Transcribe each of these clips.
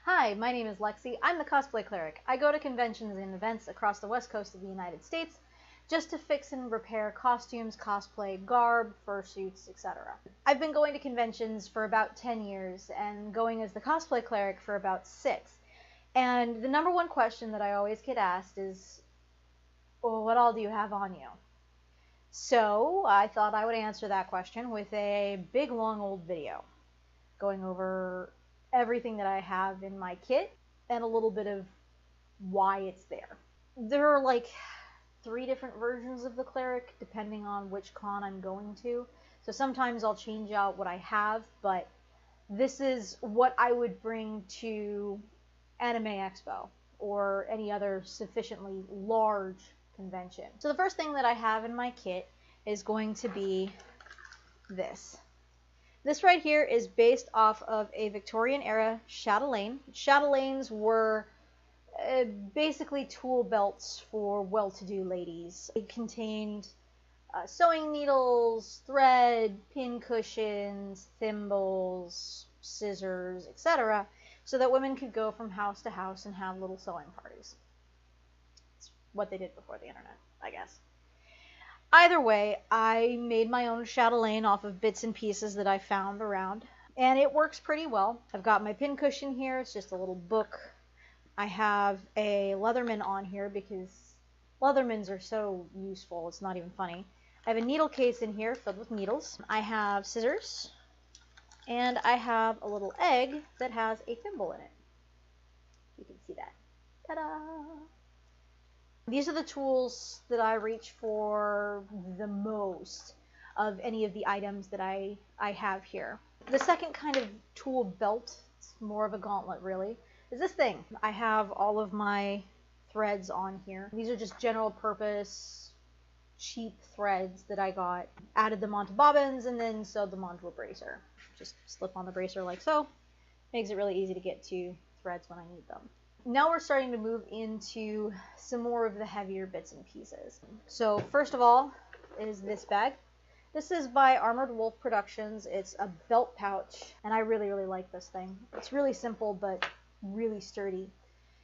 Hi, my name is Lexi. I'm the Cosplay Cleric. I go to conventions and events across the west coast of the United States just to fix and repair costumes, cosplay, garb, fursuits, etc. I've been going to conventions for about 10 years and going as the Cosplay Cleric for about 6. And the number one question that I always get asked is, well, what all do you have on you? So I thought I would answer that question with a big long old video going over everything that I have in my kit and a little bit of why it's there. There are like 3 different versions of the cleric depending on which con I'm going to. So sometimes I'll change out what I have, but this is what I would bring to Anime Expo or any other sufficiently large convention. So the first thing that I have in my kit is going to be this. This right here is based off of a Victorian era chatelaine. Chatelaines were basically tool belts for well-to-do ladies. It contained sewing needles, thread, pin cushions, thimbles, scissors, etc., so that women could go from house to house and have little sewing parties. It's what they did before the internet, I guess. Either way, I made my own chatelaine off of bits and pieces that I found around, and it works pretty well. I've got my pin cushion here. It's just a little book. I have a Leatherman on here because Leathermans are so useful, it's not even funny. I have a needle case in here filled with needles. I have scissors, and I have a little egg that has a thimble in it. You can see that. Ta-da! These are the tools that I reach for the most of any of the items that I have here. The second kind of tool belt, it's more of a gauntlet really, is this thing. I have all of my threads on here. These are just general purpose, cheap threads that I got. Added them onto bobbins and then sewed them onto a bracer. Just slip on the bracer like so. Makes it really easy to get to threads when I need them. Now we're starting to move into some more of the heavier bits and pieces. So first of all is this bag. This is by Armored Wolf Productions. It's a belt pouch, and I really like this thing. It's really simple but really sturdy.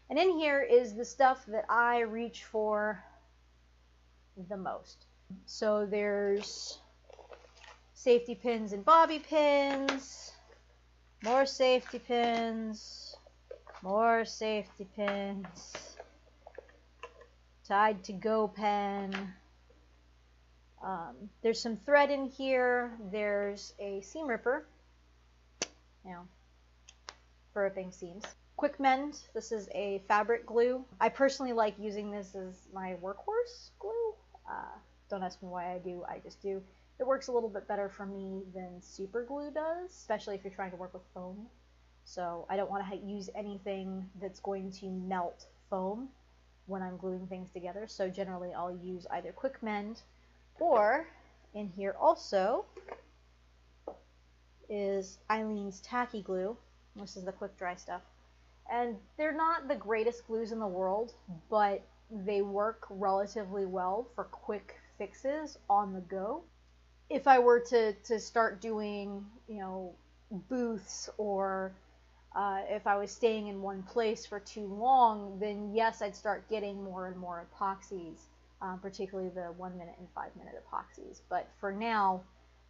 And in here is the stuff that I reach for the most. So there's safety pins and bobby pins, more safety pins, more safety pins, tied to go pen. There's some thread in here. There's a seam ripper, for ripping seams. Quick Mend. This is a fabric glue. I personally like using this as my workhorse glue. Don't ask me why I do, I just do. It works a little bit better for me than super glue does, especially if you're trying to work with foam. So I don't want to use anything that's going to melt foam when I'm gluing things together. So generally I'll use either Quick Mend, or in here also is Eileen's Tacky Glue. This is the quick dry stuff. And they're not the greatest glues in the world, but they work relatively well for quick fixes on the go. If I were to start doing, booths, or if I was staying in one place for too long, then yes, I'd start getting more and more epoxies, particularly the 1 minute and 5 minute epoxies. But for now,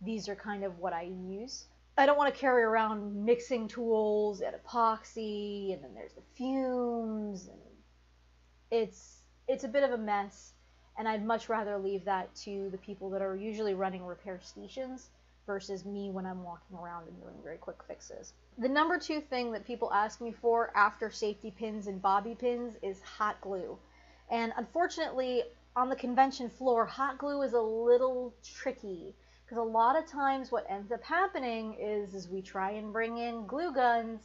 these are kind of what I use. I don't want to carry around mixing tools and epoxy, and then there's the fumes, and it's a bit of a mess, and I'd much rather leave that to the people that are usually running repair stations versus me when I'm walking around and doing very quick fixes. The number 2 thing that people ask me for after safety pins and bobby pins is hot glue. And unfortunately, on the convention floor, hot glue is a little tricky, because a lot of times what ends up happening is we try and bring in glue guns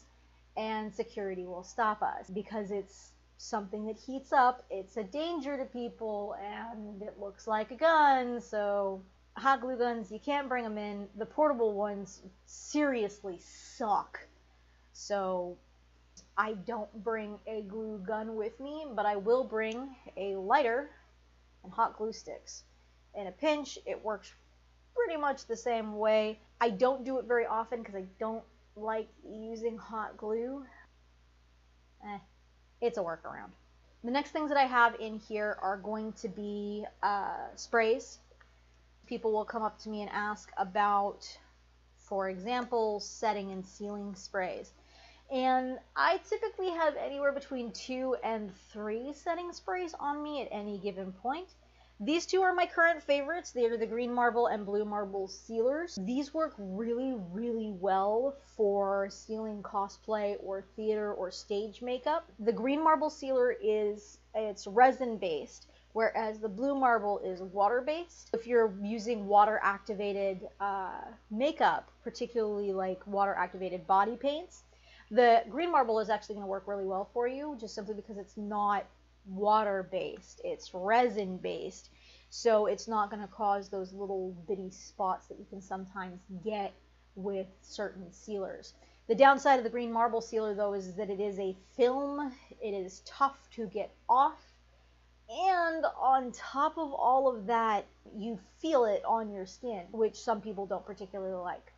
and security will stop us because it's something that heats up, it's a danger to people, and it looks like a gun. So hot glue guns, you can't bring them in. The portable ones seriously suck. So I don't bring a glue gun with me, but I will bring a lighter and hot glue sticks. In a pinch, it works pretty much the same way. I don't do it very often because I don't like using hot glue. it's a workaround. The next things that I have in here are going to be sprays. People will come up to me and ask about, for example, setting and sealing sprays. And I typically have anywhere between 2 and 3 setting sprays on me at any given point. These two are my current favorites. They are the green marble and blue marble sealers. These work really, really well for sealing cosplay or theater or stage makeup. The green marble sealer it's resin based, whereas the blue marble is water based. If you're using water activated makeup, particularly like water activated body paints, the green marble is actually going to work really well for you, just simply because it's not water based, it's resin based, so it's not going to cause those little bitty spots that you can sometimes get with certain sealers. The downside of the green marble sealer though is that it is a film, it is tough to get off, and on top of all of that, you feel it on your skin, which some people don't particularly like.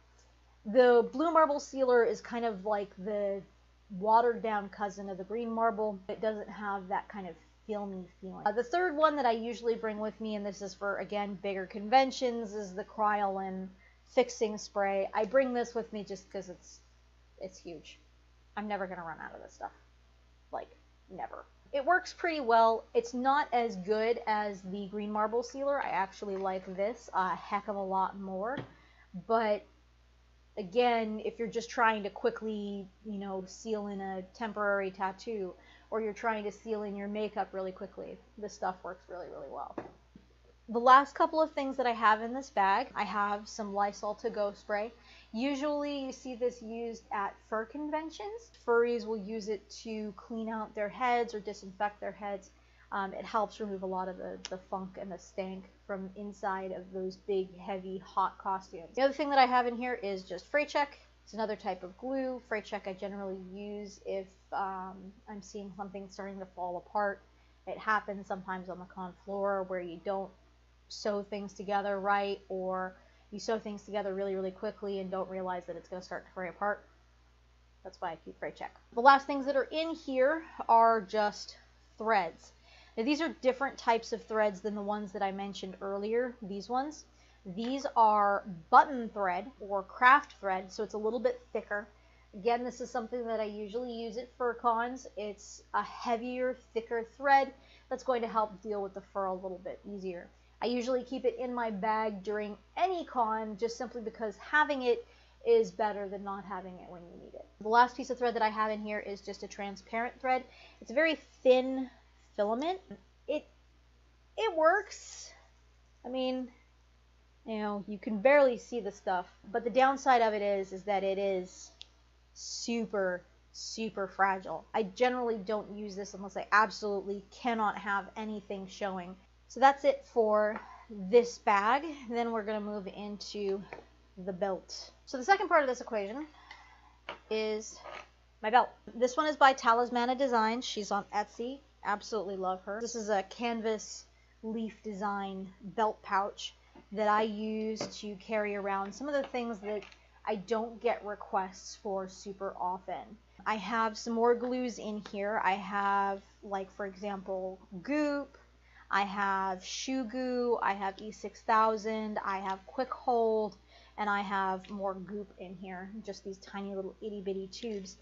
The blue marble sealer is kind of like the watered down cousin of the green marble. It doesn't have that kind of filmy feeling. The third one that I usually bring with me, and this is for, again, bigger conventions, is the Krile fixing spray. I bring this with me just because it's huge. I'm never going to run out of this stuff. Like, never. It works pretty well. It's not as good as the green marble sealer. I actually like this a heck of a lot more. But again, if you're just trying to quickly, seal in a temporary tattoo, or you're trying to seal in your makeup really quickly, this stuff works really, really well. The last couple of things that I have in this bag, I have some Lysol To Go spray. Usually you see this used at fur conventions. Furries will use it to clean out their heads or disinfect their heads. It helps remove a lot of the funk and the stank from inside of those big, heavy, hot costumes. The other thing that I have in here is just Fray Check. It's another type of glue. Fray Check I generally use if I'm seeing something starting to fall apart. It happens sometimes on the con floor where you don't sew things together right, or you sew things together really, really quickly and don't realize that it's going to start to fray apart. That's why I keep Fray Check. The last things that are in here are just threads. Now, these are different types of threads than the ones that I mentioned earlier, these ones. These are button thread or craft thread, so it's a little bit thicker. Again, this is something that I usually use at fur cons. It's a heavier, thicker thread that's going to help deal with the fur a little bit easier. I usually keep it in my bag during any con, just simply because having it is better than not having it when you need it. The last piece of thread that I have in here is just a transparent thread. It's a very thin filament. It works. I mean, you can barely see the stuff, but the downside of it is that it is super, super fragile. I generally don't use this unless I absolutely cannot have anything showing. So that's it for this bag. Then we're going to move into the belt. So the second part of this equation is my belt. This one is by Talismana Designs. She's on Etsy. Absolutely love her. This is a canvas leaf design belt pouch that I use to carry around some of the things that I don't get requests for super often. I have some more glues in here. I have, like, for example, Goop. I have Shoe Goo. I have E6000. I have Quick Hold. And I have more Goop in here. Just these tiny little itty bitty tubes.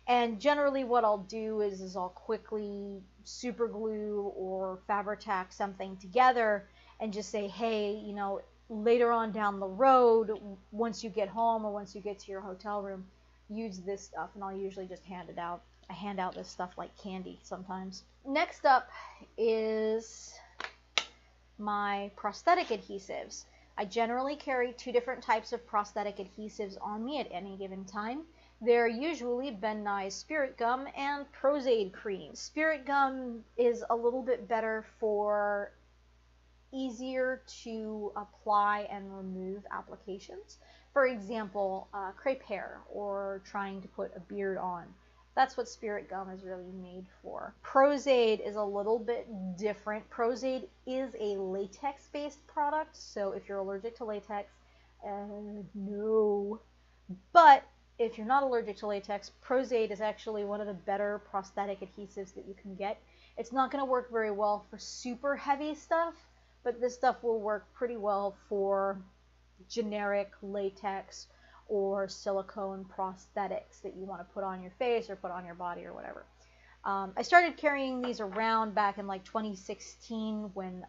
And generally what I'll do is I'll quickly super glue or Fabri-Tac something together and just say, hey, later on down the road, once you get home or once you get to your hotel room, use this stuff. And I'll usually just hand it out. I hand out this stuff like candy sometimes. Next up is my prosthetic adhesives. I generally carry 2 different types of prosthetic adhesives on me at any given time. They're usually Ben Nye's Spirit Gum and Pros-Aide Cream. Spirit Gum is a little bit better for easier to apply and remove applications. For example, crepe hair or trying to put a beard on. That's what Spirit Gum is really made for. Pros-Aide is a little bit different. Pros-Aide is a latex-based product, so if you're allergic to latex, no. But if you're not allergic to latex, Pros-Aide is actually one of the better prosthetic adhesives that you can get. It's not going to work very well for super heavy stuff, but this stuff will work pretty well for generic latex or silicone prosthetics that you want to put on your face or put on your body or whatever. I started carrying these around back in like 2016 when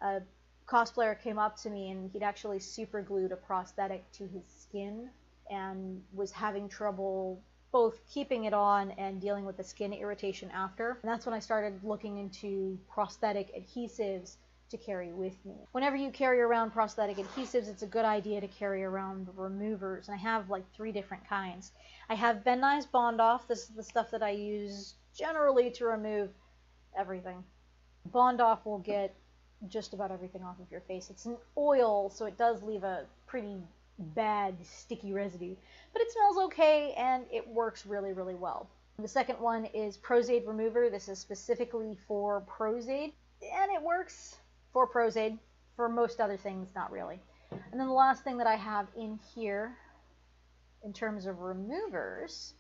a cosplayer came up to me and he'd actually super glued a prosthetic to his skin and was having trouble both keeping it on and dealing with the skin irritation after. And that's when I started looking into prosthetic adhesives to carry with me. Whenever you carry around prosthetic adhesives, it's a good idea to carry around removers. And I have like 3 different kinds. I have Ben Nye's Bond Off. This is the stuff that I use generally to remove everything. Bond Off will get just about everything off of your face. It's an oil, so it does leave a pretty bad sticky residue, but it smells okay and it works really, really well. The second one is Pros-Aide Remover. This is specifically for Pros-Aide, and it works for Pros-Aide. For most other things, not really. And then the last thing that I have in here in terms of removers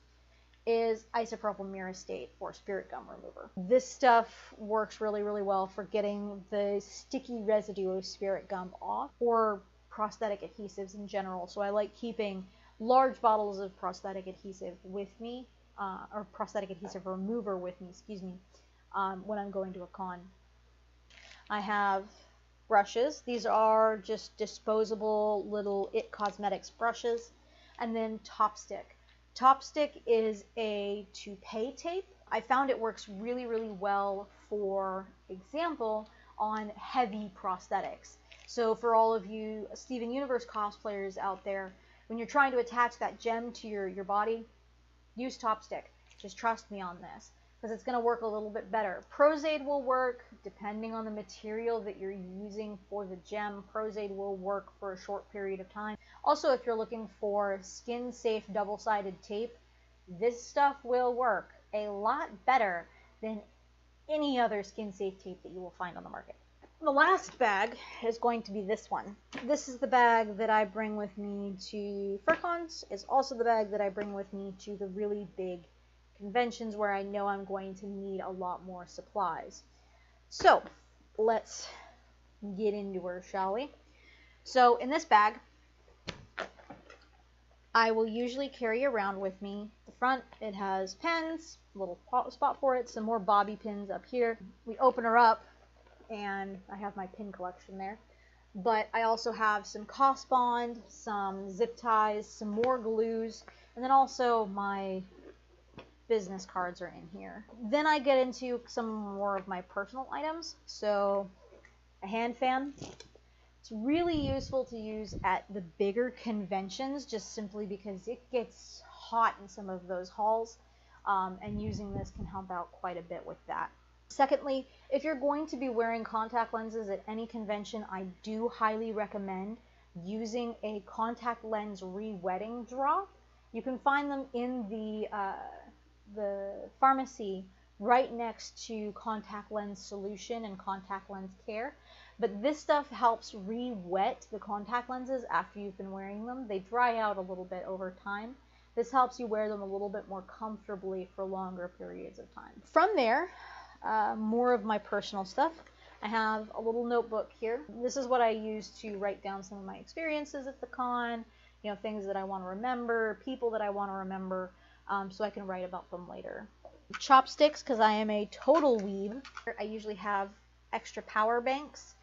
is Isopropyl Myricate or Spirit Gum Remover. This stuff works really, really well for getting the sticky residue of spirit gum off, or prosthetic adhesives in general. So I like keeping large bottles of prosthetic adhesive with me, or prosthetic adhesive remover with me, excuse me, when I'm going to a con. I have brushes. These are just disposable little IT Cosmetics brushes. And then Topstick. Topstick is a toupee tape. I found it works really, really well, for example, on heavy prosthetics. So for all of you Steven Universe cosplayers out there, when you're trying to attach that gem to your body, use Topstick. Just trust me on this, because it's going to work a little bit better. Pros-Aide will work depending on the material that you're using for the gem. Pros-Aide will work for a short period of time. Also, if you're looking for skin-safe double-sided tape, this stuff will work a lot better than any other skin-safe tape that you will find on the market. The last bag is going to be this one. This is the bag that I bring with me to FurCons. It's also the bag that I bring with me to the really big conventions where I know I'm going to need a lot more supplies. So let's get into her, shall we? So in this bag, I will usually carry around with me. The front, it has pens, a little spot for it, some more bobby pins up here. We open her up, and I have my pin collection there. But I also have some Cos Bond, some zip ties, some more glues, and then also my business cards are in here. Then I get into some more of my personal items. So a hand fan. It's really useful to use at the bigger conventions, just simply because it gets hot in some of those halls, and using this can help out quite a bit with that. Secondly, if you're going to be wearing contact lenses at any convention, I do highly recommend using a contact lens rewetting drop. You can find them in the pharmacy right next to contact lens solution and contact lens care. But this stuff helps re-wet the contact lenses after you've been wearing them. They dry out a little bit over time. This helps you wear them a little bit more comfortably for longer periods of time. From there, more of my personal stuff. I have a little notebook here. This is what I use to write down some of my experiences at the con, you know, things that I want to remember, people that I want to remember, so I can write about them later. Chopsticks, because I am a total weeb. I usually have extra power banks.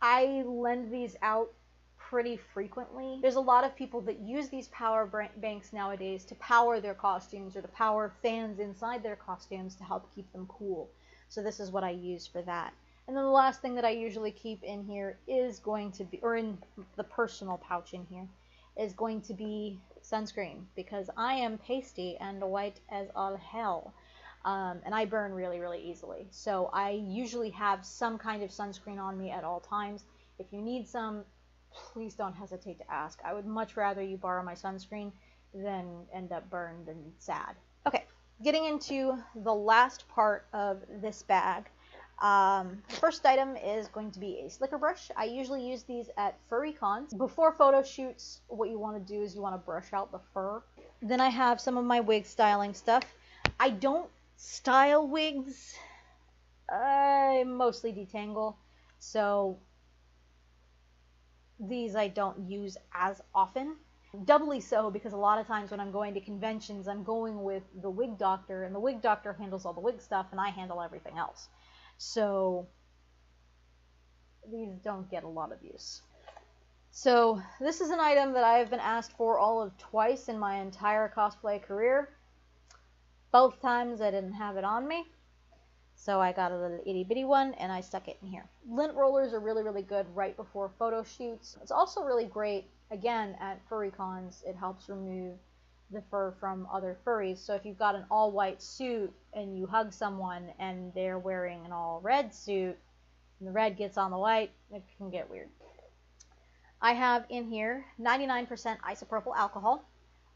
I lend these out pretty frequently. There's a lot of people that use these power banks nowadays to power their costumes or to power fans inside their costumes to help keep them cool. So this is what I use for that. And then the last thing that I usually keep in here is going to be, or in the personal pouch in here, is going to be sunscreen, because I am pasty and white as all hell. And I burn really, really easily. So I usually have some kind of sunscreen on me at all times. If you need some, please don't hesitate to ask. I would much rather you borrow my sunscreen than end up burned and sad. Okay, getting into the last part of this bag. The first item is going to be a slicker brush. I usually use these at furry cons. Before photo shoots, what you want to do is you want to brush out the fur. Then I have some of my wig styling stuff. I don't style wigs. I mostly detangle, so these I don't use as often. Doubly so because a lot of times when I'm going to conventions, I'm going with the wig doctor, and the wig doctor handles all the wig stuff, and I handle everything else. So these don't get a lot of use. So this is an item that I have been asked for all of twice in my entire cosplay career. Both times I didn't have it on me, so I got a little itty bitty one and I stuck it in here. Lint rollers are really, really good right before photo shoots. It's also really great, again, at furry cons. It helps remove the fur from other furries. So if you've got an all white suit and you hug someone and they're wearing an all red suit and the red gets on the white, it can get weird. I have in here 99% isopropyl alcohol.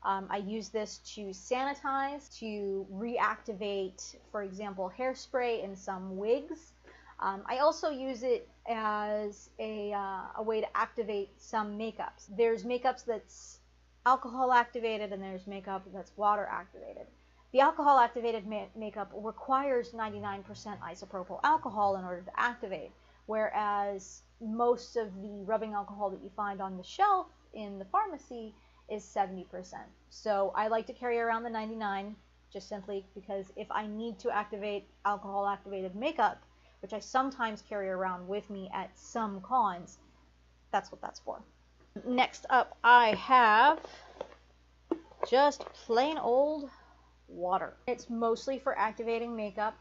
I use this to sanitize, to reactivate, for example, hairspray in some wigs. I also use it as a way to activate some makeups. There's makeups that's alcohol activated and there's makeup that's water activated. The alcohol activated makeup requires 99% isopropyl alcohol in order to activate, whereas most of the rubbing alcohol that you find on the shelf in the pharmacy is 70%. So I like to carry around the 99 just simply because if I need to activate alcohol activated makeup, which I sometimes carry around with me at some cons, that's what that's for. Next up I have just plain old water. It's mostly for activating makeup.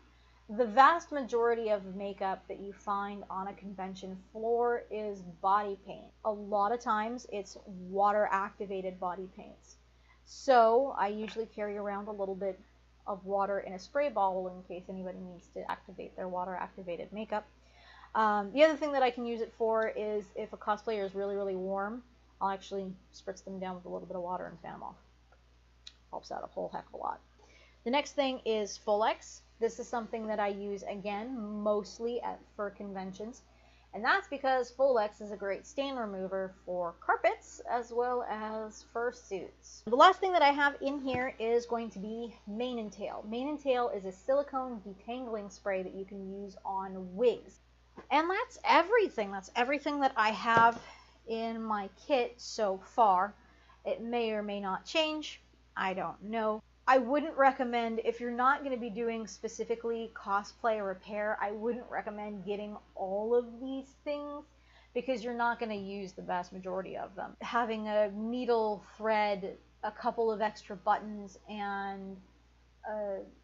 The vast majority of makeup that you find on a convention floor is body paint. A lot of times it's water activated body paints. So I usually carry around a little bit of water in a spray bottle in case anybody needs to activate their water activated makeup. The other thing that I can use it for is if a cosplayer is really, really warm, I'll actually spritz them down with a little bit of water and fan them off. Helps out a whole heck of a lot. The next thing is Folex. This is something that I use, again, mostly for conventions, and that's because Folex is a great stain remover for carpets as well as fursuits. The last thing that I have in here is going to be Mane and Tail. Mane and Tail is a silicone detangling spray that you can use on wigs. And that's everything. That's everything that I have in my kit so far. It may or may not change. I don't know. I wouldn't recommend, if you're not going to be doing specifically cosplay repair, I wouldn't recommend getting all of these things because you're not going to use the vast majority of them. Having a needle, thread, a couple of extra buttons, and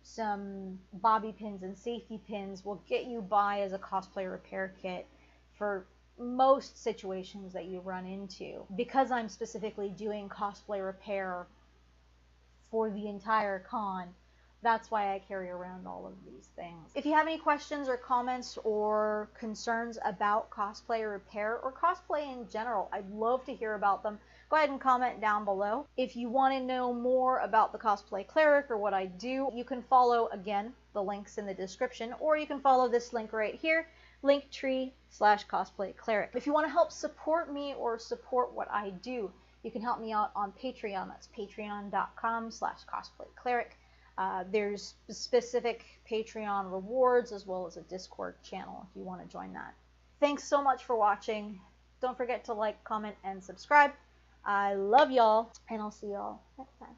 some bobby pins and safety pins will get you by as a cosplay repair kit for most situations that you run into. Because I'm specifically doing cosplay repair for the entire con, that's why I carry around all of these things. If you have any questions or comments or concerns about cosplay repair or cosplay in general, I'd love to hear about them. Go ahead and comment down below. If you want to know more about the Cosplay Cleric or what I do, you can follow, again, the links in the description, or you can follow this link right here, linktree/Cosplay Cleric. If you want to help support me or support what I do, you can help me out on Patreon. That's patreon.com/cosplaycleric. There's specific Patreon rewards as well as a Discord channel if you want to join that. Thanks so much for watching. Don't forget to like, comment, and subscribe. I love y'all, and I'll see y'all next time.